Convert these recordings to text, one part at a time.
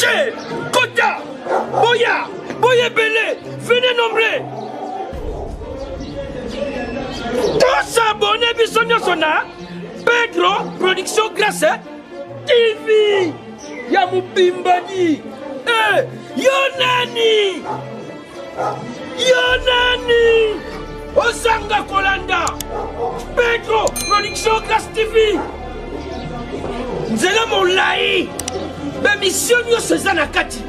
Che, Kota, Boya, Boye Belé, venez nombreux. Tous abonnés, Bissonio Sona, Pedro, Production Grâce, TV, Yamubimbadi, Yonani, Yonani, Osanga Kolanda, Pedro, Production Grâce TV. Nzela Moulaï, mission Yoseza Nakati.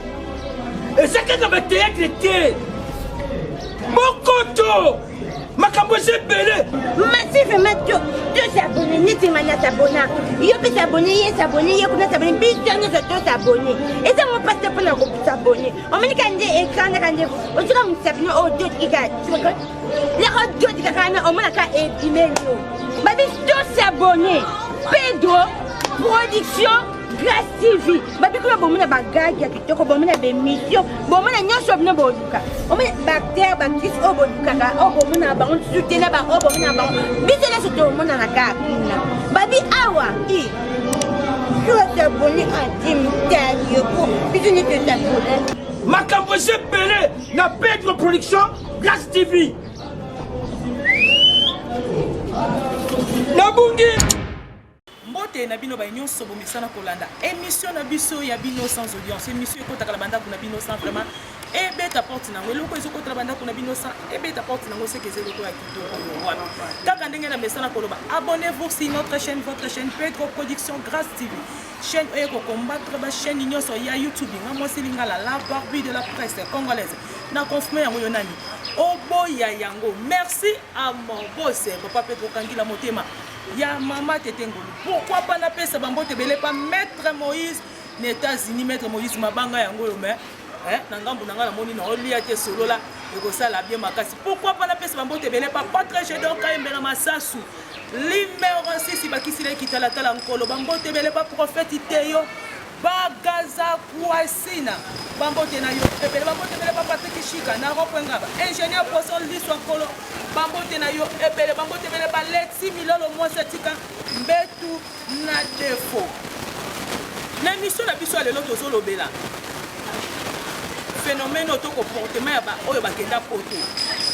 Et ça qui est dans le théâtre était Mokoto. Makambose belé. Massif deux s'abonner, ni t'imana s'abonner. Yo peut s'abonner, yo s'abonner, yo peut s'abonner, puis dernier se s'abonner. Et ça mon passe pour la groupe s'abonner. On me dit quand des écrans quand on dit comme s'abonner au deux qui gagne. Tu vois les autres deux qui gagne, on me la ka email. Bah deux s'abonner. Pedro Production Grâce TV. Babi ko bo mona bagage kitoko bo mona be mission. Bo mona nyonso bino boduka. O mona bacteria bacteria o boduka ka o bo mona ba on soutenir ba o bo mona ba. Bizela soto mona na ka kuna. Babi awa i. Yo t'abonner à Tim Tadio pour bizuni te t'abonner. Makambo belé na Pedro Production Grâce TV. Nabungi Mbote na bino ba nyonso bomesana kolanda émission na biso ya bino sans audience émission ekotaka la banda kuna bino sans vraiment ebeta porte nango eloko ezokota la banda kuna bino sans ebeta porte nango sekeze eloko ya kitoko wapi kaka ndenge na mesana koloba abonnez-vous sur notre chaîne votre chaîne Pedro Production Grâce TV chaîne oyo combattre ba chaîne nyonso ya YouTube nga mwasi lingala la barbie de la presse congolaise na confirmer yango yonani oboya yango merci à mon boss papa Pedro Kangila Motema ya mama Tetengolu. Pourquoi pas la pesa bambote belé pas maître Moïse aux États-Unis maître Moïse mabanga yango yo mais na ngambu nanga na moni na olia te solo la eko sala bien makasi. Pourquoi pas la pesa bambote belé pas très cher donc kayembela masasu numéro 6 bakisila kitala tala nkolo bambote belé pas prophète iteyo bagaza kuasina bambote na yo ebele bambote belé pas Patrick Chika na repengaba ingénieur poisson l'histoire kolo bambote na yo ebele bambote belé pas Lexi Milolo moi setika mbetu na défaut na mission na biso lelo tozolo bela phénomène to comportement ya ba oyo bakenda poto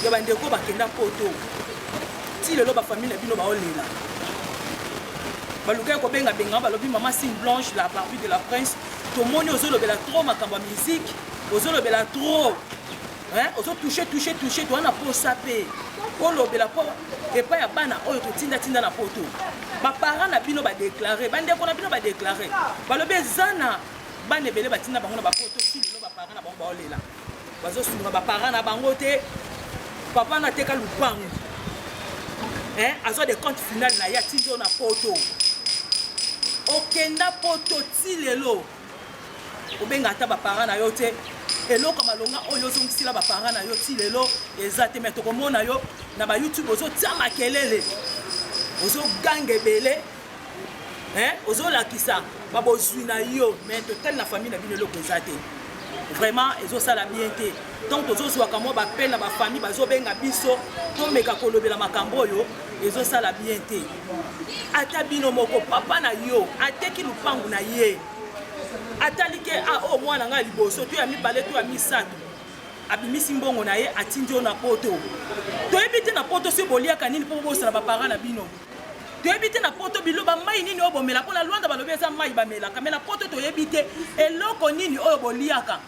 ya bandeko bakenda poto ti lelo ba famille na bino ba olela baluka ko benga benga balobi maman Signe Blanche la barbie de la prince to moni ozolo bela trop makamba musique ozolo bela trop hein ozo toucher to na po saper olobela po epa ya bana oyo totinda tinda na poto ba parents na bino ba déclarer bandeko na bino ba déclarer balobi ezana bana ebele batinda bango na ba poto ti lelo ba parents na bango ba olela bazo sunga ba parents na bango te papa na teka lupango hein azo de compte final na ya tindo na poto okenda poto ti lelo obenga ata ba parents na yo te eloko malonga oyo zongisila ba parents na yo ti lelo ezate mais tokomona yo na ba YouTube ozo tia makelele ozo gange belé hein ozo lakisa ba bozwi na yo mais total na famille na bino eloko ezate vraiment ezo sala bien te donc ozo zwa kamo ba peine na ba famille bazo benga biso to meka kolobela makambo yo ezo sala bien te ata bino moko papa na yo ateki lupangu na ye atalike a o mwana nga liboso to ya mibale to ya misato abimisi mbongo na ye atindi na poto to ebite na poto se boliaka nini po bosala ba parents na bino to ebite na poto biloba mai nini o bomela pona Luanda balobi eza mai bamela kamela poto to ebite eloko nini oyo boliaka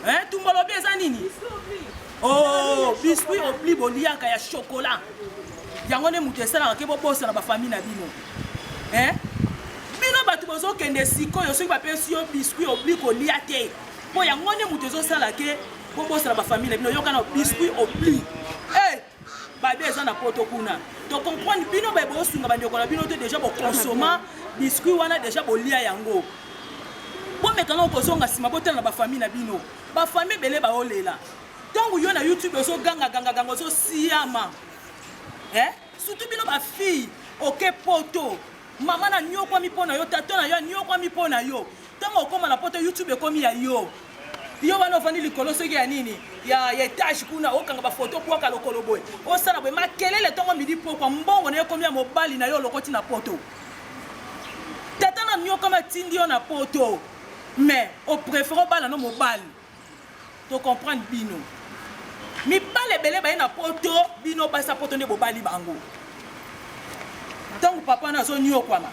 hein tumbolobi eza nini oh biscuit au pli boliaka ya chocolat yango ne mutu esalaka ke bosala ba famille na bino hein bino batu bozo kende sikoyo soki bapesi yo biscuit au pli kolia te po yango ne mutu ezosala ke bosala ba famille na bino yokana biscuit au pli babi eza na poto kuna to comprendre bino ba bosunga bandeko na bino te déjà bo consommer biscuit wana déjà bolia yango bo mekana kozonga sima botela na ba famille na bino ba famille belé ba olela donc yo na YouTube ozo ganga ozo siama surtout bino ba fille oke poto mama na nyokwa mipona yo tato na yo nyokwa mipona yo tango okoma na poto YouTube ekomi ya yo yo wana ofandi likolo soki ya nini ya etage kuna okanga ba photo kwa ka lokolo boy osala boy makelele tongo midi pokwa mbongo na yo komi ya mobali na yo lokoti na poto tata na nyoka matindi yo na poto mais au préféré bala no mobali to comprendre bino mi bale belé ba na poto bino ba sa poto ne bobali bango tant papa na zo nyo kwama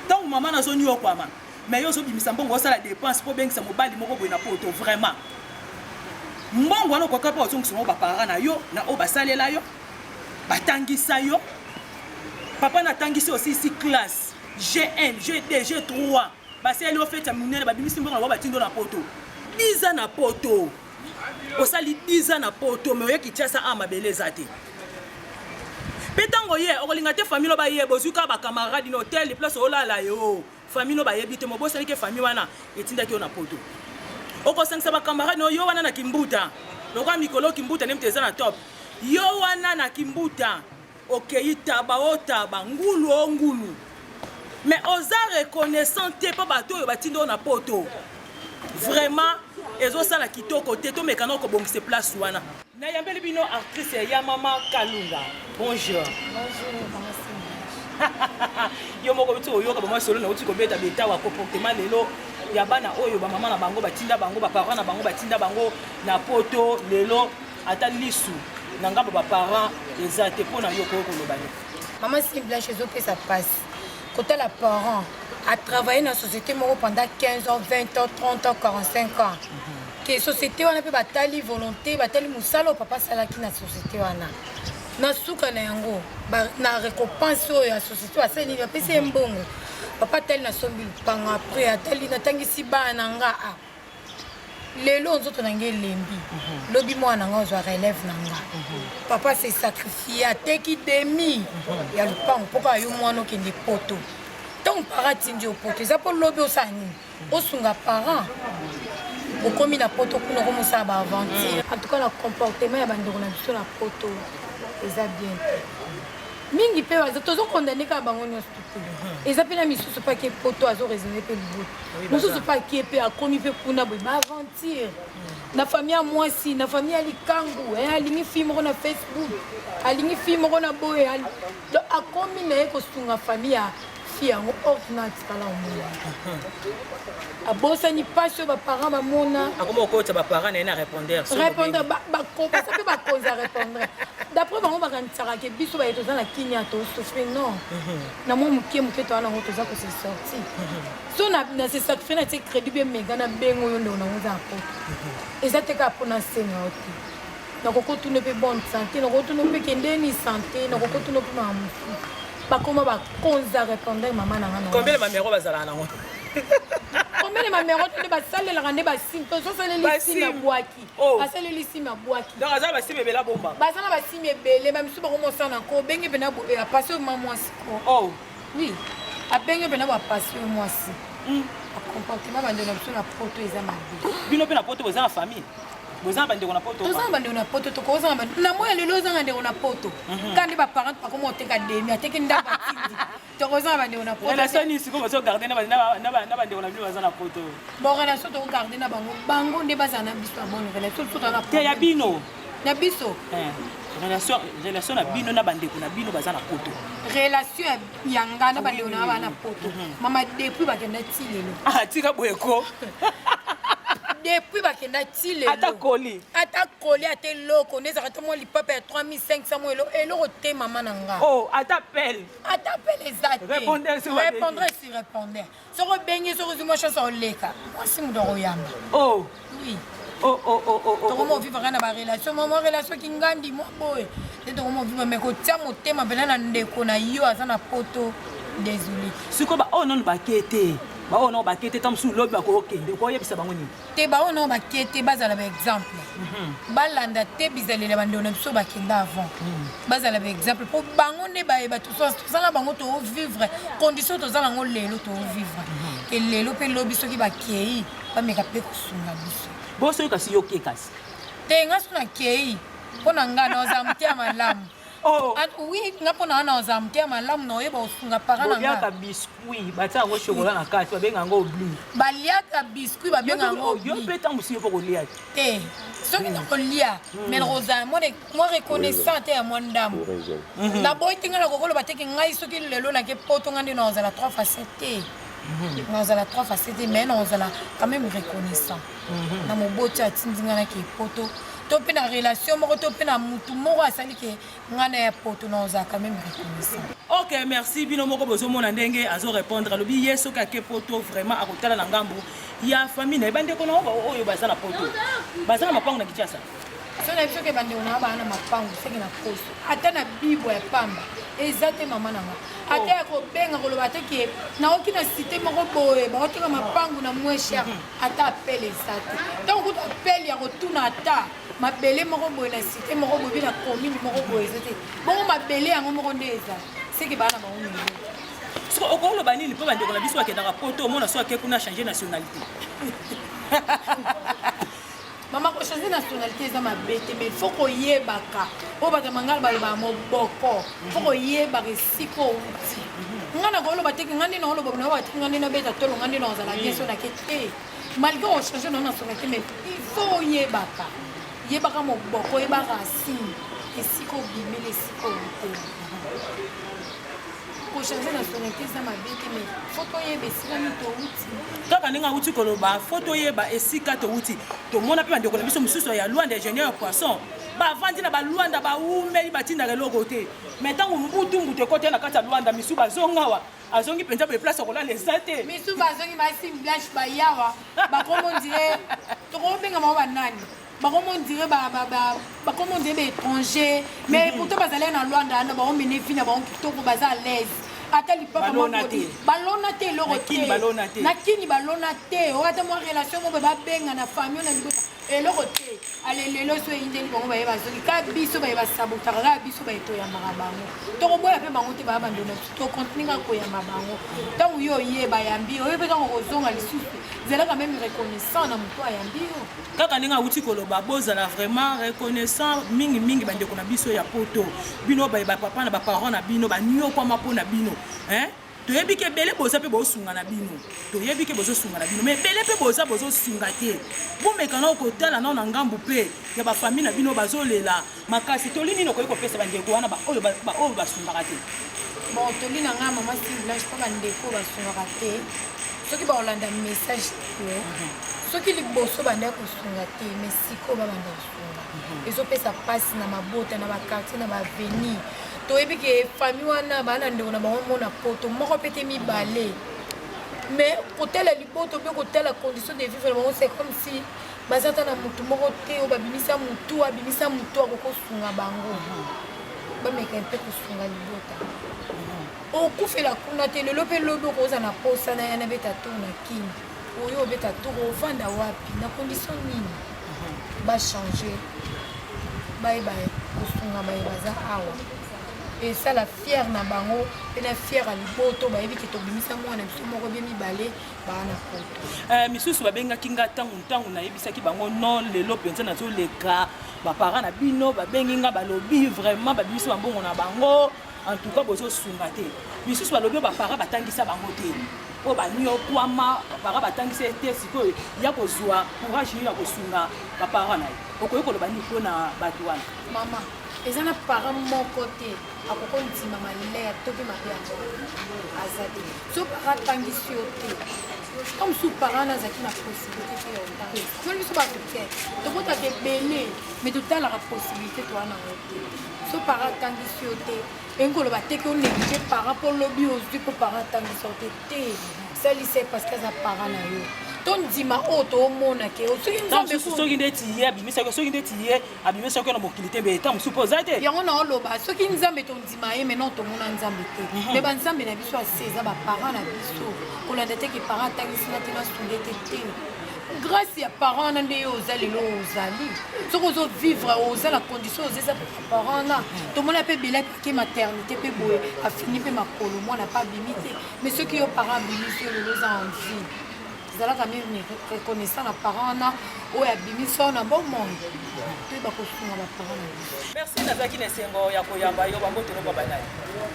tant maman na zo nyo kwama mais yo zo bimisa mbongo ça la dépense pour bien que ça mobali moko boy na poto vraiment mbongo wana ko kapa ozo ngso ba para na yo na o basalela yo batangisa yo papa na tangisi aussi 6 classes G1 G2 G3 baseli ofete minene ba bimisi mbongo na ba tindo na poto 10 ans na poto osali 10 ans na poto mais oye kitia sa amabele zate petango ye okolinga te famille ba ye bozuka ba camarade no hotel place olala yo famille no ba yebite mo bosali ke famille wana etinda ki na poto okosangisa ba camarade no yo wana na kimbuta lokwa mikolo kimbuta nemteza na top yo wana na kimbuta okei taba otaba ngulu o ngulu mais oza reconnaissant te pa bato oyo batindo na poto vraiment ezosala kitoko te tomekana kobongisa place wana nayambeli bino actrice ya mama Kalunga bonjour yo moko bitu oyoka ba masolo na uti kobeta beta wa comportement lelo ya bana oyo ba mama na bango batinda bango ba parents na bango batinda bango na poto lelo ata lisu na ngamba ba parents ezate pona yo ko kolobani maman si Blanche ezopesa passe côté la parent a travaillé dans la société pendant 15 ans 20 ans 30 ans 45 ans que société wana pe batali volonté batali musalo papa salaki na société wana na suka na yango na récompense ya société aseni ba pese mbongo papa tali na sombi panga après atali na tangisi bana nga a lelo nzoto na ngeli lembi lobi mwana nga ozwa relève na nga papa s'est sacrifié ateki demi ya lupango poka yo mwana okende poto donc parati ndio poto za po lobi osani osunga parent okomi na poto kuna ko musala ba aventure en tout cas le comportement ya bandeko na biso na poto eza bien mingi pe baza tozo condamné ka bango nyonso te eza pe na misusu pa ke poto azo raisonner pe liboto mosusu pa ke pe akomi pe kuna boye ba aventure na famille ya mwasi na famille ya likangu alingi film moko na Facebook alingi film moko na boye akomi na ye kosunga famille ya fille yango ordinate kala omona abosani pasi oyo baparent bamona akoma okota baparent na ye na répondeur basa mpe bakonzi ya répondre d'après bango bakanisaka ke biso baye toza na kinia tosouffre non na mwa moke moke toa nango toza kose sorti so na se sacrifie na tie crédit bie mega na bengo oyo ndeko nango eza na poto eza te kaka mpona senga o te nakokotuna mpe bonne santé nakokotuna mpe kendeni santé nakokotuna mpe mama mosusu bakoma bakonzi ya répondre mama nanga nango combien de mamero bazalaka nango combien de mamero nde basalelaka nde basime tozosaleli sime ya bwaki basaleli sime ya bwaki donc aza basime ebele bomba baza na basime ebele bamisu bakomosana nko obenge mpena apasi oyo mwasi ko oui abenge mpena boapasi oyo mwasi acomportement bandeko na biso na poto eza mabe bino mpe na poto boza na famille boza na bandeko na poto toza na bandeko na poto tokozanga bandeko na moya lelo ozanga ndeko na poto kandi baparent bakoma oteka demi ateki ndako atindi tokozanga bandeko na poto relation nini sikoyo bazogarde na bandeko na bino baza na poto bon relation tokogarde na bango nde bazala na biso ya bone relation toza na te ya bino na biso relation na bino na bandeko na bino baza na poto relation ya nga na bandeko na bana na poto mama depuis bakenda ti lelo tika boyeko depuis bakenda ti lelo ata koli ata eloko nezaka te mwa lipapa ya 3500 mo eloko te mama na nga ata appel eza te répondre si répondre soko obengi soko ozwi mwa chance oleka mwasi mutu akoyamba oui tokoma ovivaka na barelation mwa relation kingandi mwa boye nde tokoma oviva me kotia motema mpena na ndeko na yo aza na poto désolé sikoyo baoyo nano bake te baoyo nao bake te ta mosusu lobi bakokende koyebisa bango nini te baoyo nao bake te bazala baexemple balanda te bizaleli ya bandeko na biso bakenda avant bazala baexemple mpo bango nde bayeba tozala bango toovivre condition tozala yango lelo toovivre ke lelo mpe lobi soki bakei bameka mpe kosunga biso bosoyo kasi yo ke kasi te nga so nakei mpo na nga naoza motema malamu oui nga mpo na nga naoza motema malamu na oyeba kosunga para na nga boliaka biscuit batia yango chokola na kati babenga yango obli baliaka biscuit babenga yango yo mpe ntango mosusu yo mpo kolia te soki nakolia mais nakozala mwa reconnaissant te ya mwa ndambo naboyi te nga nakokoloba teke ngai soki lelo nake poto nga nde nakozala 3 fois 7 te Nous allons 3 facettes, mais nous allons quand même reconnaissant. Dans mon beau chat, nous avons qui poto. Topé na relation, moi topé na mutu, moi ça dit que ngana ya poto, nous allons quand même reconnaissant. Ok, merci. Bino moko bozo mona ndenge azo répondre. Le billet so ka ke poto vraiment à kotala na ngambo. Ya famille na bande ko na oyo bazana poto. Bazana mapango na kichasa. So na biso ke bande ona ba na mapango, c'est que na poso. Ata na bibo ya pamba. Ezate mama nanga. Ata ya ko benga ko loba te ke na okina cité moko boye, ba otika mapango na mwesha. Ata appel ezate. Donc ko appel ya rotuna ata mabele moko boye na cité moko boye na commune moko boye ezate. Bon mabele yango moko ndeza. C'est que bana ba umi. So okolo banini po bande ko na biso akenda poto mona so ke kuna changer nationalité. Maman, quand je change de nationalité, ça m'a bête, mais il faut qu'on y ait baka. On va te manger le boko. Il faut qu'on y ait baka si qu'on uti. On a golo batte qui ngani na holo bobo na wati ngani na beta tolo ngani na zala yeso na kete. Malgré on change de nationalité, mais il faut y ait baka. Y ait baka mon boko, y ait baka si. Et si qu'on bime les si qu'on uti. Pour changer de nationalité, ça m'a bête, mais il faut qu'on y ait besi ngani to uti. Kaka ninga uti koloba photo yeba esika to uti to mona pe bande ko na biso mususu ya Luanda ingénieur poisson ba vandi na ba Luanda ba umeli batinda ke lokote maintenant mbutu mbute kote na kata Luanda misu bazongawa azongi penza be place ko la les ate misu bazongi ba sim blanche ba yawa ba comment dire to ko benga ma banani ba comment dire ba comment dire be étranger mais pourtant bazalé na Luanda na ba on mene fina ba on kitoko baza à l'aise. Atali papa mokoti balona te lorote nakini balona te ota mo relation mo ba benga na famille na libota et lorote ale lelo so indeli bongo ba yeba zoki ka biso ba yeba sabota ka biso ba eto ya marabango to ko boya pe bango te ba bandona to continuer ko ya mabango tant yo yeba yambi oyo pe tango kozonga lisusu zela quand même reconnaissant na muto yambi kaka ninga uti koloba bozala vraiment reconnaissant mingi bande ko na biso ya poto bino ba papa na ba parents na bino ba nyo kwa mapo na bino. Hein? Tu es bien belé boza pe bosunga na bino. Tu es bien bozo sunga na bino. Mais belé pe boza bozo sunga te. Bon mais kana ko tala na ngambu pe ya ba famille na bino bazo lela. Makasi to lini no ko pesa bande ko wana ba oyo ba sunga te. Bon to lini nga mama si blanche pa bande ko ba sunga te. Soki ba olanda message te. Soki liboso bande ko sunga te mais siko ba bande sunga. Ezo pesa passe na mabota na ba quartier na ba avenue. Toyebi ke famille wana bana ndeko na bango mona poto moko pete mibale mais kotela lipoto pe kotela condition de vivre bango c'est comme si bazata na mutu moko te o babimisa mutu akokosunga bango bameka mpe kosunga libota okufela kuna te lelo mpe lobi okoza na posa na yana beta tour na kini oyo obeta tour ovanda wapi na condition nini bachange bayeba kosunga baza awa. Et ça la fière na bango et la fière à liboto ba yebi ke to bimisa mwana biso moko bien mibale ba na poto misusu ba benga kinga tangu na yebisa ki bango non lelo penza na zo leka ba parents na bino ba benginga ba lobi vraiment ba biso mbongo na bango en tout cas bozo sunga te misusu ba lobi ba parents batangisa bango te o ba nyo kwama ba parents batangisa te siko ya kozwa courage ya kosunga ba parents na okoyo ko loba ni pona batu wana mama eza na parent moko te akoko ndima malea tope mabe yango azali so parent tangisi yo te comme sous parent nazaki na possibilité te ya otangi moni biso bato te tokotaka ebele mais totalaka possibilité towana ngo te so parent tangisi yo te engoloba teke onéglige parent mpo lobi ozwi mpo parent tangisa yo te salise parce que aza parent na yo tondima oyo toomona ke soki ndeti ye abimisaki soki ndeti ye abimisaki na mokili te mbe ta mosusu mpo oza te yango na oloba soki nzambe tondima ye maintenant tomona nzambe te me banzambe na biso ase eza baparent na biso kolanda teke parent atangisina te nasunge te te grâce ya parent na nde yo oza lelo ozali soki ozovivre oza na condition ozeza parent na tomona mpe belaki maternité mpe boye afini mpe makolo mwana mpe abimi te mais soki yo parent abimisi yo lelo oza en vie ezalaka meme reconnaissant na parent na oyo abimisi oyo na bon monde toyeba kosunga baparent na biso. Merci nazalaki na esengo ya koyamba yo bambote no babanai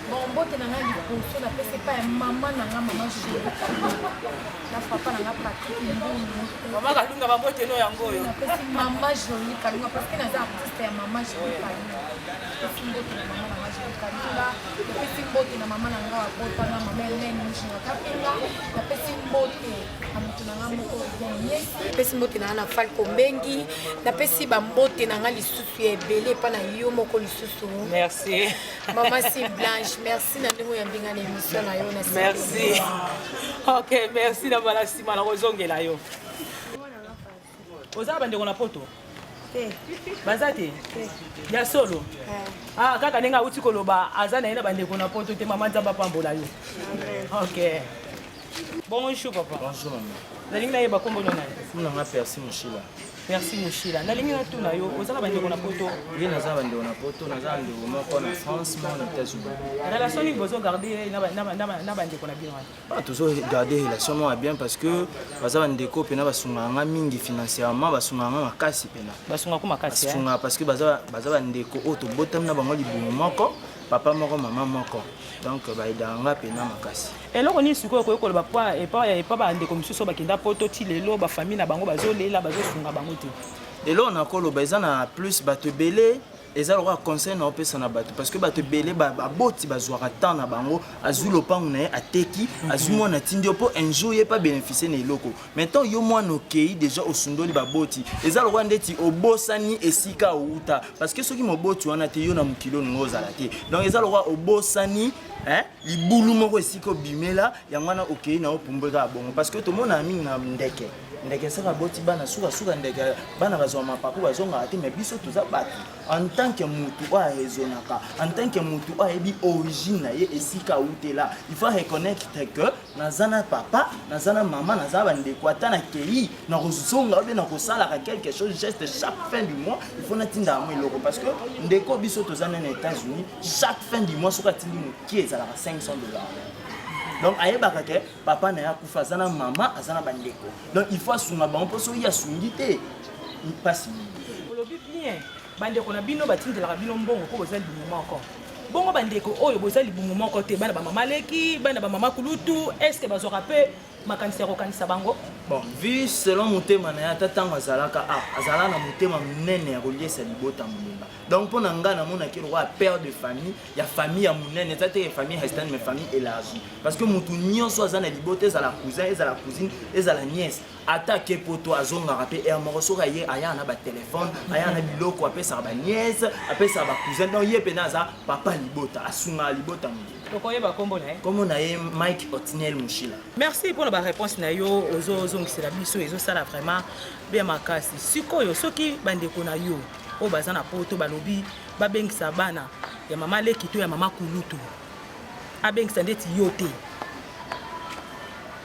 bon mbote na ngai liposo napesi epai ya mama na nga mama Jéri na papa na nga Patrick Mbungu mama kalunga bambote no yango oyo napesi mama Jolie Kalunga parce que naza artiste ya mama Jolie Kalunga napesi mbote na mama na nga Jolie Kalunga napesi mbote na mama na nga wabota na mama Hélène Mjinga Kapenga napesi mbote amutu na nga moko bien napesi mbote na nga na Falco Mbengi napesi bambote na nga lisusu ya ebele epa na yo moko lisusu. Merci. Maman si Blanche, merci na ndenge oyambinga na émission na yo na Merci. Ok, merci na bala sima na kozongela yo. Oza bandeko na poto? Baza te? Ya solo? Ah, kaka nenga uti koloba aza na yena bandeko na poto te mama nzamba pambola yo. Ok. Bonjour papa. Bonjour maman. Nalingi na yeba kombo nona. Funa nga Percy Mushila. Merci Mushila. Nalingi na tuna yo oza bandeko na poto. Ye naza bandeko na poto, naza ndeko moko na France, mo na États-Unis. Relation ni bozo garder na bandeko na bino. Pas toujours garder relation moi bien parce que baza bandeko pena basunga nga mingi financièrement, basunga nga makasi pena. Basunga ko makasi. Basunga parce que baza bandeko oto botam na bango libumu moko, papa moko maman moko. Donc baidanga pena makasi. eloko nini sikoyo koyekoloba epa bandeko misusu bakenda poto ti lelo bafamille na bango bazolela bazosunga bango te lelo nakoloba eza na plus bato ebele eza lokola conseil na opesa na bato parce que bato ebele baboti bazwaka temps na bango azwi lopango na ye ateki azwi mwana atindi yo mpo un jour ye pa bénéficie na eloko maintenant yo mwana okei déjà osundoli baboti eza lokola ndeti obosani esika outa parce que soki moboti wana te yo na mokili oningo ozala te donc eza lokola obosani libulu moko esika obimela yango wana okei na opumbweka bongo parce que tomona mingi na ndeke saka boti bana suka ndeke bana bazwa mapapu bazongaka te mais biso toza bato en tant que mutu oyo aezonaka en tant que mutu oyo ayebi origine na ye esika autela il faut reconnaître que naza na papa naza na mama naza na bandeko ata nakei na kozonga obe na kosalaka quelque chose geste chaque fin du mois il faut natinda yango eloko parce que ndeko biso toza na États-Unis chaque fin du mois soki atindi mokie ezalaka $500. Donc ayebaka ke papa na ya kufa azana mama azana bandeko donc il faut asunga bango mpo soki asungi te mpasi olobi bien bandeko na bino batindelaka bino mbongo mpo boza libumu moko bongo bandeko oyo boza libumu moko te bana bamama leki bana bamama kulutu estce bazwaka mpe makanisi ya kokanisa bango bon vu selon motema na ye ata ntango azalaka azala na motema monene ya koliesa libota molemba donc mpo na ngai namonaki lokola père de famille ya famille ya monene eza te famille restante mais famille élargie parce que motu nyonso aza na libota ezala cousin ezala cousine ezala nièce ata ke poto azongaka mpe ere moko soki aye ayaka na batelefone ayaka na biloko apesaka banièce apesaka bacousin donc ye mpena aza papa libota asungaka libota molemba tokoyeba kombo na ye kombo na ye Mike Otinel Mushila. Merci pour la réponse na yo ozongisela biso ezosala vraiment bien makasi sikoyo soki bandeko na yo oyo baza na poto balobi babengisa bana ya mama leki to ya mama kulutu abengisa ndeti yo te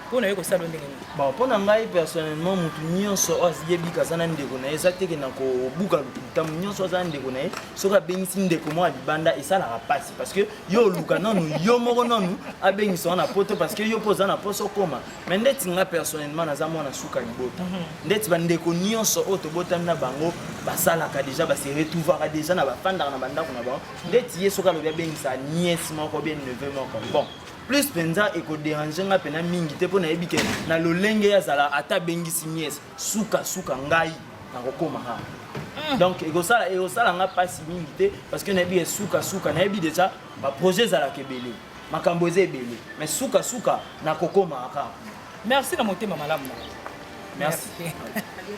mpona yo kosala ndenge nini bon mpo na ngai personnellement motu nyonso oyo aziyebika aza na ndeko na ye eza teke na kobuka lokuta nyonso aza na ndeko na ye soki abengisi ndeko moko ya libanda esalaka mpasi parce que yo oluka nanu yo moko nanu abengisa wana poto parce que yo mpo oza na poso okoma mais ndeti nga personnellement naza mwana suka libota ndeti bandeko nyonso oyo tobotami na bango basalaka deja base retrouvaka deja na bafandaka na bandako na bango ndeti ye soki alobi abengisa nièce moko bien neveu moko bon plus penza ekodérange nga pena mingi te mpo nayebi ke na lolenge azala ata bengisi nièce suka ngai nakokoma ha donc ekosala nga mpasi mingi te parce que nayebi suka nayebi deja baprojet ezalaka ebele makambo eza ebele mais suka nakokoma kaka merci na motema malamu na merci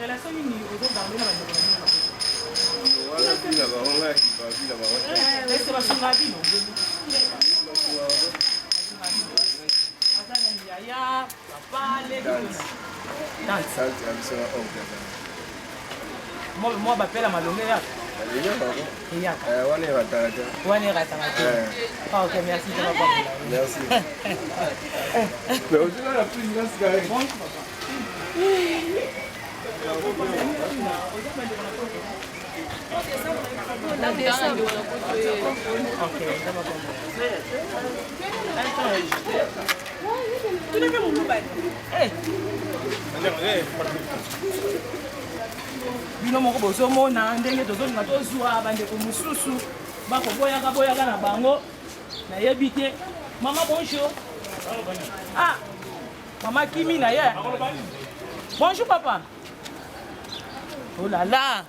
relation nini ozogarde na bandeko na bino Wala bila baonga kibabila baonga. ese basunga bino yaya papa leki Sasa alisema onga. moi bapela malonge ya Alija bako. eyaka Wane batata. wane ratanga te ok merci de m'avoir dit Merci. Mais aujourd'hui la plus grande c'est bon bino moko bozomona ndenge tozolinga tozwa bandeko mosusu bakoboyaka na bango nayebi te mama bonjour ah mama Kimi na ye bonjour papa oh là là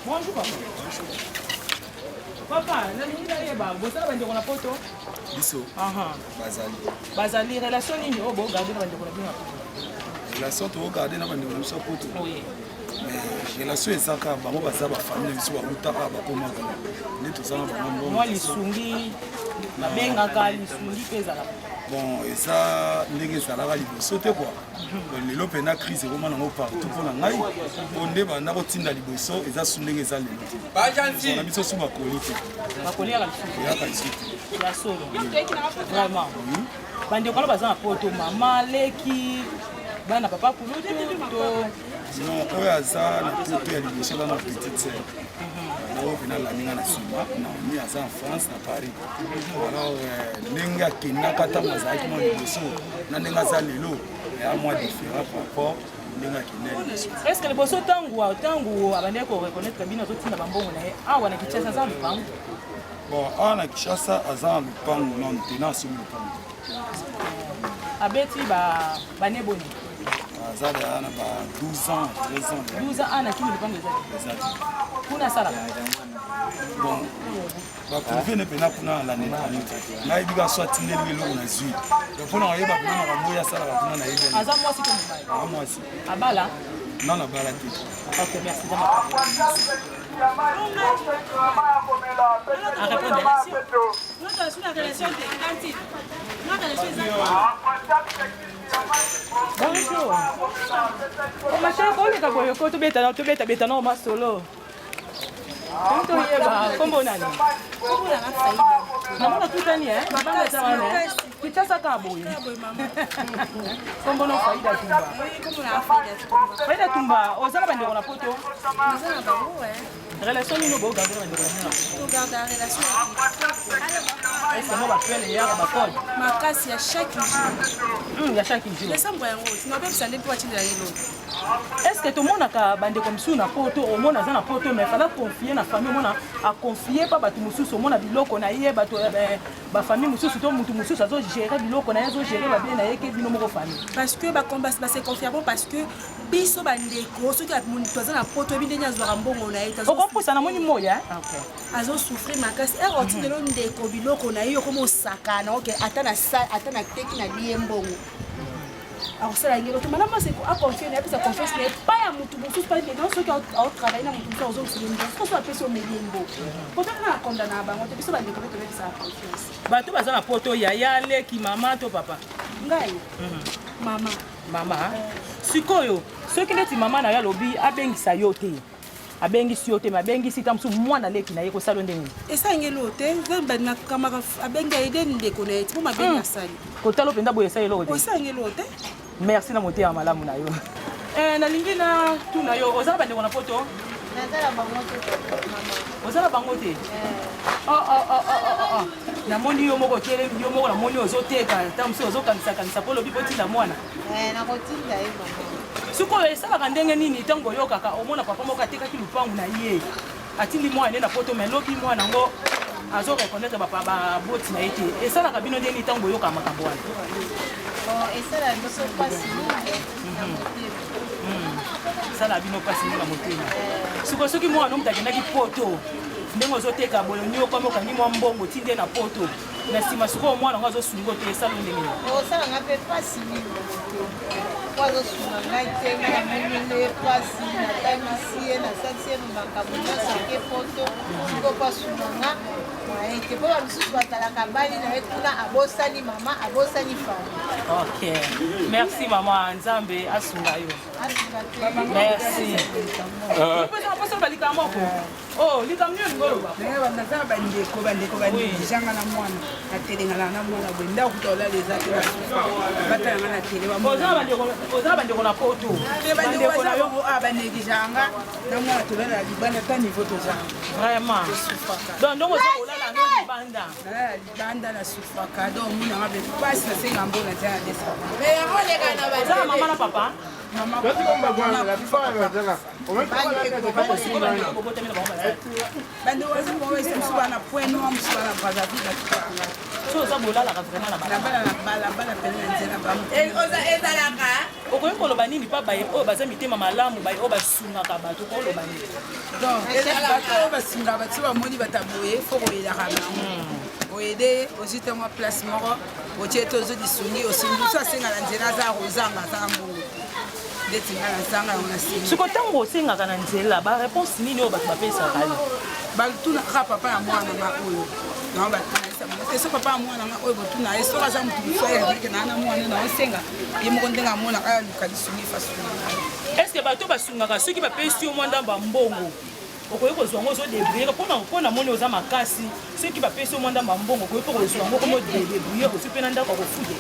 bonjour papa nalingi nayeba bosala bandeko na poto biso bazali relation nini oyo bogarde na bandeko na bino relation tokogarde na bandeko na biso poto mais relation ezaka bango baza bafamile biso bautaka bakoma kuna nde tozala bango mwa lisungi babengaka lisungi mpe ezalaka bon eza ndenge ezalaka liboso te kua lelo mpena crise ekoma nango partout mpo na ngai po nde banda kotinda liboso eza su ndenge eza lelo te na biso su bakoli te bakoliaka eyaka lisu te ya solo vraiment bandeko wana baza na poto mama leki bana papa kulutu to non oyo aza na poto ya liboso aza na petite sere oyo mpena laninga na nsima naomi aza en france na paris alors ndenge akendaka ntango azalaki mwa liboso na ndenge aza lelo eya mwa différent par rapport ndenge akendea liboso est ce que liboso ntango abandeki koreconnaitre bino azotinda bambongo na ye awa na kinshasa aza lupango bon awa na kinshasa aza na lupango non tena asomi lupango abeti baneboni aza deya na ba 12 ans 13 ans ana kini lupango ezali kuna asalaka bon baprive ne mpena kuna na lane nayebi ka so atindeli eloko na zwi mpona koyeba mpena makambo oyo asalaka kuna nayebi aza mwasi to mobali aa mwasi abala non abala te ok merci à répondre. Bonjour. Ma chérie, comment est-ce que tu beta non ma solo? Comment tu y es? Comment on a dit? Maman a tout gagné, hein? Maman a tout gagné. Tu t'as ça qu'à bouillir. Comment on a failli d'Atumba? Failli d'Atumba. Aux arbres de la photo. Relation ni no bo garder na ndeko. To garder la relation. Est-ce que moi ba pele ya ba code? Makasi ya chaque jour. Ya chaque jour. Laisse moi yango. Tu n'obé ça ndeko atindi la yelo. Est-ce que tout le monde a bandeko msu na poto, au monde na poto mais fallait confier na famille mona a confier pas batu mususu au monde biloko na ye bato ba famille mususu to mutu mususu azo gérer biloko na ye azo gérer ba bien na ye ke bino moko famille. Parce que ba combat ba se confier parce que biso bandeko soki amundi toza na poto bindenya zwa mbongo na ye. Okompusa na moni moya OK. Azo souffrir makasi et otinde lo ndeko biloko na ye komo sakana OK ata na teki na liye mbongo. Alors ça la ngelo to malama c'est à confier na pesa confiance mais pas ya mutu mususu pas des gens ceux qui ont travaillé na mutu mususu ozo kulimba ko so apesi o melimbo poto na condamna bango te biso ba ndeko to besa confiance bato baza na poto ya yale ki mama to papa ngai mama sikoyo soki neti mama na ya lobi abengisa yo te abengisi yo te mabengisi tamsu mwana leki na ye kosala ndenge esa ngelo te vemba na kamaka abenga ide ndeko na eti po mabenga sali kotalo penda boye sa yelo te esa ngelo te merci na mote ya malamu na yo nalingi na tuna yo ozala bandeko na poto nazala bango te ozala bango te namoni yo moko telemi yo moko namoni ozoteka tamsu ozokanisa po lobi potinda mwana nakotinda ye sikoyo esalaka ndenge nini ntango oyokaka omona papa moko atekaki lupangu na ye atindi mwana ne na poto me lobi mwana yango azoreconnaitre baboti na ye te esalaka bino ndenge nini ntango oyokaka makambo wana esala biso mpasi esala bino mpasi nde na motema sikoyo soki mwana omutu akendaki poto ndenge ozoteka boyo niokwami okangi mwa mbongo tinde na poto na nsima sikoyo mwana yango azosungo te esala ndenge nini osalanga mpe mpasi wazosunga ngai te namemile pasi natangisi ye nasalisi ye makambo nyonso ake poto sikopo asunganga ete mpo bamisusu batalaka bali na ye kuna abosani mama abosani fami ok merci mama nzambe asunga yo merci mpesa balika moko likambo nini ngoloba naza bandeko bandijanga na mwana natelengana na mwana boye ndako tolala eza te batalanga na tele ozala bandeko na poto bandeko na yo banegizanga na mwana tolala libanda ta niveau tozanga vraiment donc ndongo oza kolala no libanda nalala libanda na sufaka donc munanga mpe mpasi nasenga mbona tia na desa ozala mama na papa bandeko bazimboese mosu bana point noir mosu bana brazzaville batukakanga so oza bolalaka vraiment na nabala na balabala pene na nzela ezalaka okoki koloba nini mpa baye oyo baza mitema malamu baye oyo basungaka bato koloba nini donc bato oyo basungaka bato bamoni bata boye fo boyelaka nango boye aide aussi te mwa place moko otie te ozodisungi osimbi so asengaka nzela aza kozanga azaka mbongo nde tinga na zanga yango na nsima siko ntango osengaka na nzela baréponse nini oyo bato bapesaka yo batuna kaka papa ya mwana nga oyo nango batunayisa bango te so papa ya mwana nga oyo botuna ye soki aza motu mosuayeke naa na mwana naosenga ye moko ndenge amonaka aluka lisungi fasunga estce bato basungaka soki bapesi yo mwa ndamba mbongo okoki kozwa yango ozodébrouye mpona moni oza makasi soki bapesi yo mwa ndamba mbongo okoki mpo kozwa yango komo débrouye ozwi mpe na ndako akofude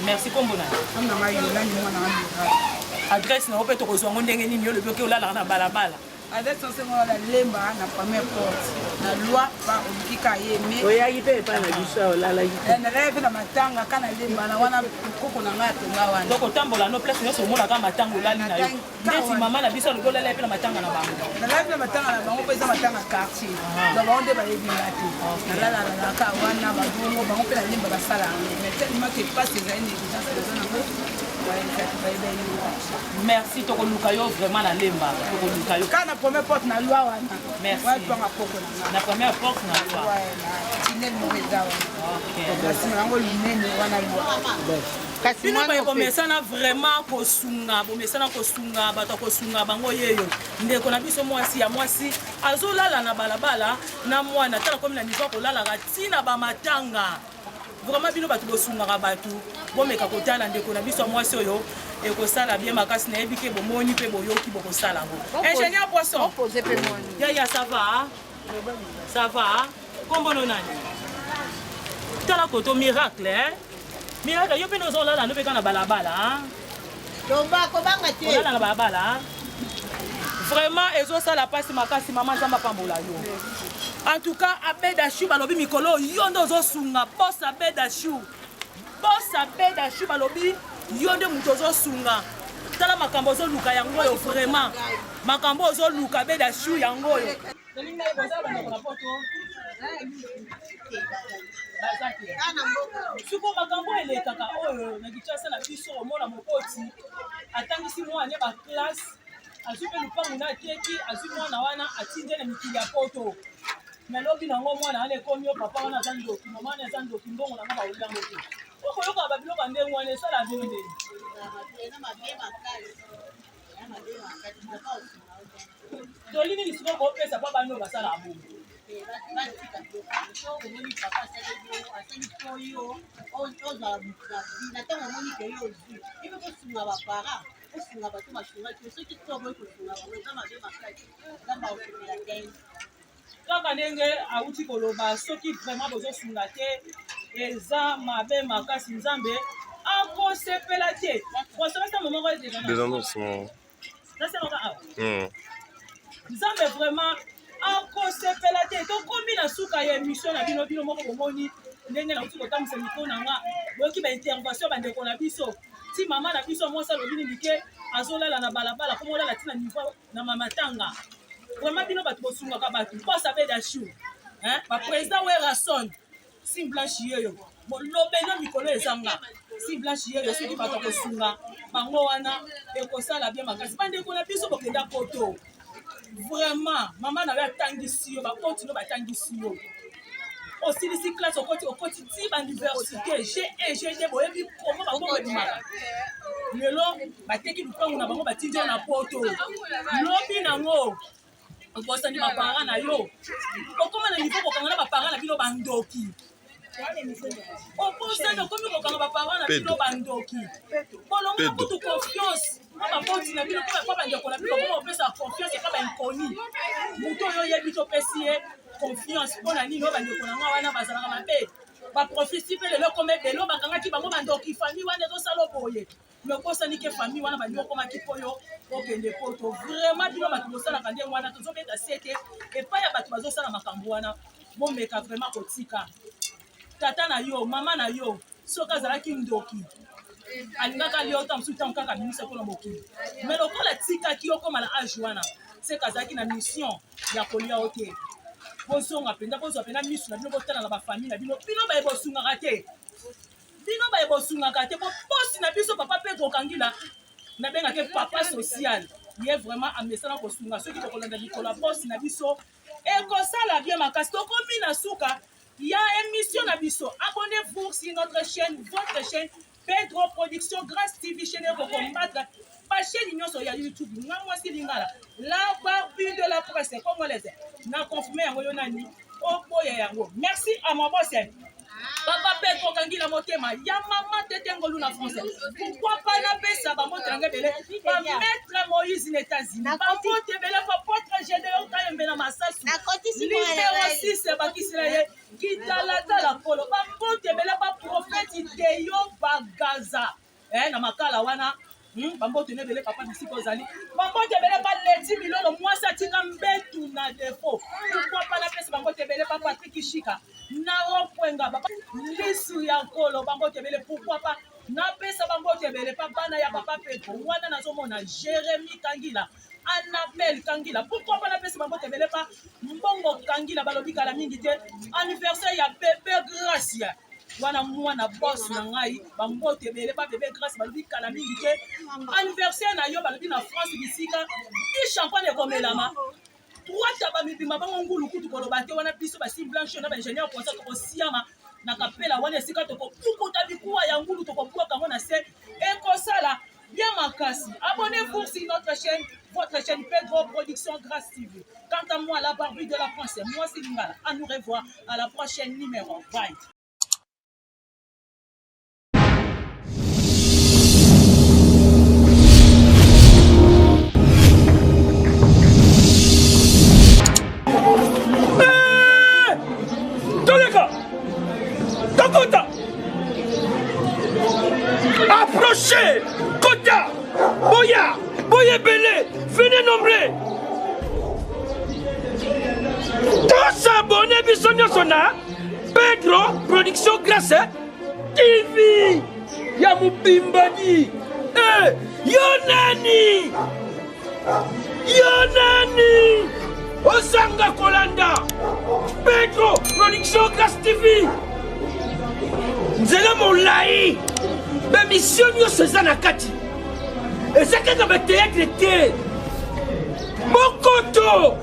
merci kombo na amnanga yolani mwana nga adresse nango mpe tokozwa yango ndenge nini olobi oke olalaka na balabala adresse osengo na lemba na première porte na loi pa olukika ye me oyaki mpe epai na biso olalaki nalaya mpe na matanga ka na lemba na wana koko na ngai atonga wana donc otambola no place nyonso omonaka matanga olali na yo ndeti mama na biso alobi olala mpe na matanga na bango nalaya mpe na matanga na bango mpo eza matanga quartier na bango nde bayebinga te nalalalaka wana babongo bango mpe na lemba basala yango mais tellement que place ezali négligence eza nango merci tokoluka yo vraiment na lemba tokoluka yo ka na première porte na loi wana merci wapanga poko na nga na première porte na loi tinel moko eza wana na nsima yango linene wana loi bino bomesana vraiment kosunga bomesana kosunga bato akosunga bango yeyo ndeko na biso mwasi ya mwasi azolala na balabala na mwana tala komi na niveau kolalaka ntina bamatanga vraiment bino bato bosungaka bato bomeka kotala ndeko na biso ya mwasi oyo ekosala bien makasi nayebi ke bomoni mpe boyoki bokosala yango ingénieur poisson yaya ça va kombono nani tala koto miracle miracle yo mpe nozolala no mpe ka na balabala olala na balabala vraiment ezosala mpasi makasi mama nzambe apambola yo en tout cas abedashu balobi mikolo yo nde ozosunga bos abedashu balobi yo nde moto ozosunga tala makambo ozoluka yango oyo vraiment makambo ozoluka abedashu yango oyo siko makambo elekaka oyo na kinshasa na biso omona mokoti atangisi mwana ye baklasse azwi mpe lupangu na ateki azwi mwana wana atindi na mikili ya poto nalobi nango mwana wana ekomi yo papa wana aza ndoki mama wana aza ndoki mbongo nango baoliango te okoyoka babiloko ya ndenge wana esala bino ndenge tolingi lisiko kopesa mpo bano basala abongo kaka ndenge awuti koloba soki vraiment bozosunga te eza mabe makasi nzambe akosepela te bosomesa momoko nzambe vraiment akosepela te tokomi na suka ya émission na bino bino moko bomoni ndenge nauti kotambwisa mikolo na nga boyoki baintervention bandeko na biso ti mama na biso mwasi alobi nini ke azolala na balabala komo olala ti na niveau na mamatanga vraiment bino bato bosungaka bato mposa bedashu baprésident werason si blanche yeyo lobeno mikolo ezanga si blanche yeyo soki bato akosunga bango wana ekosala bien makasi bandeko na biso bokenda poto vraiment mama na yo atangisi yo bakoti no batangisi yo osilisi classe okoti ti bauniversité ged boyebi komo bango ebimaka lelo bateki lupangu na bango batindi yo na poto lobi nango okosani bapara na yo okoma na niveau kokanga na bapara na bino bandoki okosani okomi kokanga bapara na bino bandoki bolongo na kutu confiance abakoti na bino mpo bandeko na bino koma opesa confiance eka bainkoni moto oyo oyebi topesi ye confiance mpo na nini oyo bandeko na nga wana bazalaka mabe baprofesi mpe lelo koma ebelo bakangaki bango bandoki famille wana ezosala oboye me okosani ke famille wana bandeko okomaki mpo yo okende poto vraiment bino bato bosalaka ndenge wana tozobeta sete epai ya bato bazosala makambo wana bomeka vraiment kotika tata na yo mama na yo soki azalaki ndoki alingaka liota mosusu ntango kaka bimisa mpona mokili me lokola tikaki okoma na age wana seka azalaki na mission ya kolia yo te bozonga mpenza bozwa mpenza misu na bino botala na bafamille na bino bino baye bosungaka te bino baye bosungaka te boposi na biso papa mpe kokangila nabengake papa social ye vraiment amesana kosunga soki tokolanda likolo ya bosi na biso ekosala bien makasi tokomi na suka ya émission na biso. Abonnez-vous sur notre chaîne, votre chaîne Pedro Production Grâce TV, chaîne pour combattre ma chaîne union sur YouTube. Moi c'est lingala la barbue de la presse congolaise na confirmé yango yonani oboya yango. Merci à mon boss Papa Pedro Kangila Motema, ya maman Tetengolu na français. Pourquoi pas na pesa ba motranga bele ba mettre Moïse aux États-Unis. Ba mote bele ba potre général kayembe na masasu. Numéro 6 ba kisiraye kitalata la polo. Ba mote bele ba prophète Deyo Bagaza. Na makala wana bambote ne bele papa d'ici kozali bambote bele pas leti milolo moi ça tika mbetu na défaut pourquoi pas la pesa bambote bele papa Patrick Chika na opwenga papa lisu ya kolo bambote bele pourquoi pas na pesa bambote bele papa na ya papa Pedro wana nazomona Jérémy Kangila Annabelle Kangila pourquoi pas la pesa bambote bele pas mbongo Kangila balobi kala mingi te anniversaire ya bébé Gracia wana mwana boss na ngai bambote bele pa bébé grâce balobi kala mingi te anniversaire na yo balobi na France bisika ti champagne komelama trois taba mibima bango ngulu kutu koloba te wana biso ba sim blanche na ba ingénieur pour ça to siama na kapela wana esika to ko pukuta bikuwa ya ngulu to ko puka kango na se ekosala bien makasi. Abonnez-vous sur notre chaîne, votre chaîne Pedro Production Grâce TV. Quant à moi, la barbue de la France, moi c'est Lingala. À nous revoir à la prochaine numéro. Bye. Approchez, Kota, Boya, Boya Belé, venez nommer. Tous abonnés, Bissonio Sona, Pedro, Production Grâce TV, Yamubimbadi, Yonani, Yonani, Osanga Kolanda, Pedro, Production Grâce TV. Nzela Moulaï. Mission nyonso eza na kati eza kaka bateatre te mokoto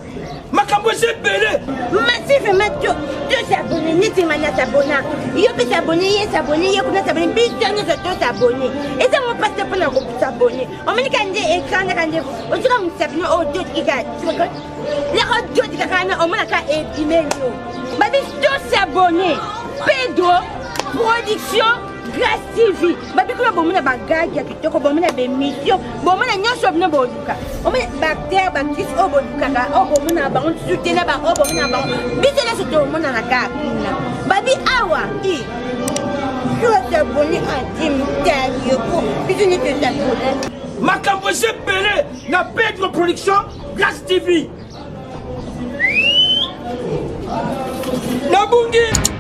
makambo eza ebele Massif Mathieu, deux s'abonner, neti mania s'abonner. Yo peut s'abonner, ye s'abonner, ye kuna s'abonner, bis nyonso deux s'abonner. Et ça mon passe pour la groupe s'abonner. On me dit quand des écrans quand des on dit comme s'abonner au deux qui gagne. Tu vois la radio qui gagne on m'a ka email. Ba bis deux s'abonner. Pedro Production Grâce TV. Babi kuna bomuna bagage ya kitoko bomuna be mission. Bomuna nyonso bino boduka. Omuna bacteria bacteria o boduka ka o bomuna ba on soutena ba o bomuna ba. Bitela soto mona na ka. Babi awa i. Yo t'abonner à Tim Tayo ko. Bituni te t'abonner. Makambo sepele na Pedro Production Grâce TV. Nabungi